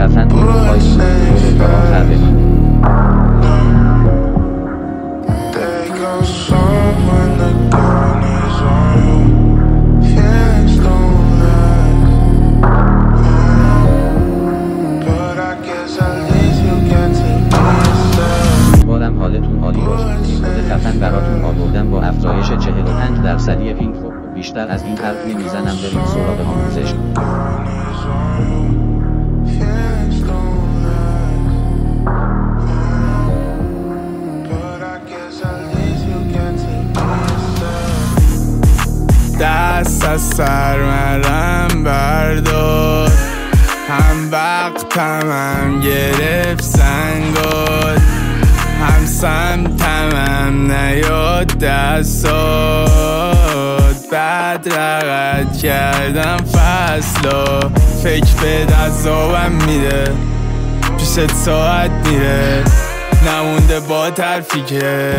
خفن های رو تا آخر ببینید. امیدوارم حالتون عالی باشه. این کد خفن براتون آوردم با افزایش 45% اینفو. بیشتر از این حرف نمیزنم، بریم سراغ آموزش. دست از سرمرم بردار، هم وقتم گرفت زنگار، هم سمتم نیاد دستات. بعد رقت کردم فصلا، فکر به دستابم میده، پیشت ساعت میره، نمونده با ترفی که